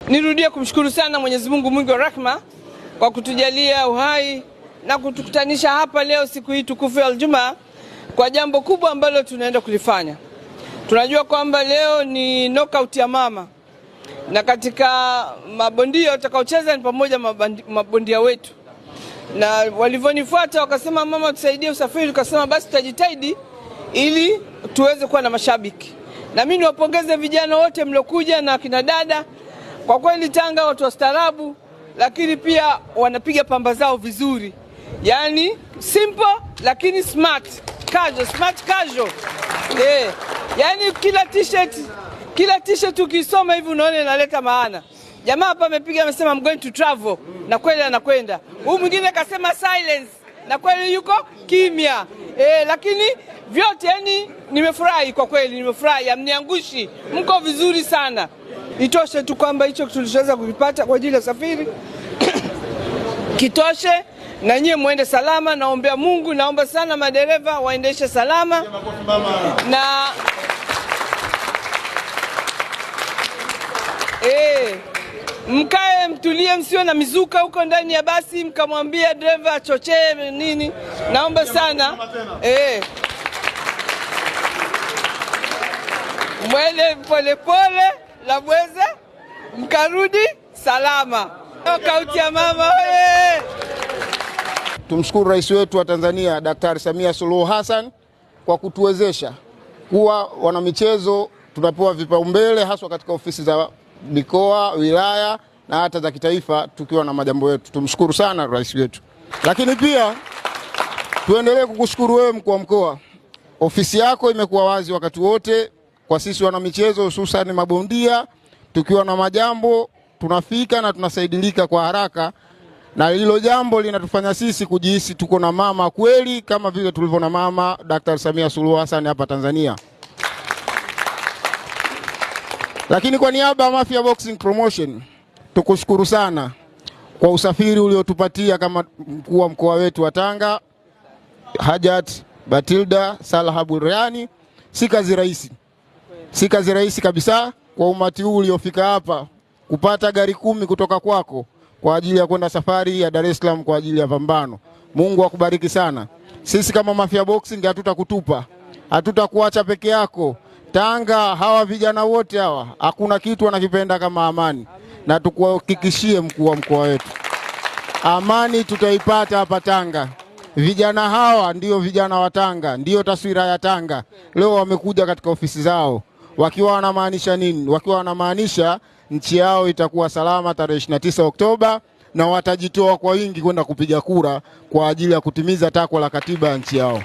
Nirudie kumshukuru sana Mwenyezi Mungu mwingi wa rahma kwa kutujalia uhai na kutukutanisha hapa leo siku hii tukufu ya Ijumaa kwa jambo kubwa ambalo tunaenda kulifanya. Tunajua kwamba leo ni knockout ya mama, na katika mabondia watakaocheza ni pamoja mabondia wetu, na walivyonifuata wakasema mama tusaidie usafiri, tukasema basi tutajitahidi ili tuweze kuwa na mashabiki. Na mimi niwapongeze vijana wote mlokuja na kina dada. Kwa kweli Tanga watu wastaarabu, lakini pia wanapiga pamba zao vizuri. Yani simple lakini smart casual. Yani kila t-shirt ukisoma hivi unaona inaleta maana. Jamaa hapa amepiga amesema I'm going to travel, na kweli anakwenda. Huyu mwingine akasema silence, na kweli yuko kimya. Lakini vyote yani nimefurahi kwa kweli, nimefurahi, amniangushi. Mko vizuri sana. Itoshe tu kwamba hicho tulichoweza kukipata kwa ajili ya safari kitoshe, na nyie muende salama. Naombea Mungu, naomba sana madereva waendeshe salama, na mkae mtulie, msiwe na mizuka huko ndani ya basi mkamwambia dereva achochee nini. Naomba sana mwende polepole la mweze mkarudi salama. Knockout ya mama. Tumshukuru rais wetu wa Tanzania Daktari Samia Suluhu Hassan kwa kutuwezesha kuwa wanamichezo tunapewa vipaumbele haswa katika ofisi za mikoa, wilaya na hata za kitaifa tukiwa na majambo yetu. Tumshukuru sana rais wetu. Lakini pia tuendelee kukushukuru wewe mkuu wa mkoa. Ofisi yako imekuwa wazi wakati wote kwa sisi wanamichezo, hususan mabondia. Tukiwa na majambo tunafika na tunasaidilika kwa haraka, na hilo jambo linatufanya sisi kujihisi tuko na mama kweli kama vile tulivyo na mama Daktari Samia Suluhu Hassan hapa Tanzania. Lakini kwa niaba ya Mafia Boxing Promotion tukushukuru sana kwa usafiri uliotupatia kama mkuu wa mkoa wetu wa Tanga Hajat Batilda Salah Burhani. Si kazi rahisi kabisa kwa umati huu uliofika hapa kupata gari 10 kutoka kwako kwa ajili ya kwenda safari ya Dar es Salaam kwa ajili ya pambano. Mungu akubariki sana. Sisi kama Mafia Boxing hatutakutupa, hatutakuacha peke yako. Tanga hawa vijana wote hawa hakuna kitu wanakipenda kama amani, na tukuhakikishie mkuu wa mkoa wetu, amani tutaipata hapa Tanga. Vijana hawa ndio vijana wa Tanga, ndio taswira ya Tanga. Leo wamekuja katika ofisi zao wakiwa wanamaanisha nini? Wakiwa wanamaanisha nchi yao itakuwa salama tarehe 29 Oktoba, na watajitoa kwa wingi kwenda kupiga kura kwa ajili ya kutimiza takwa la katiba ya nchi yao.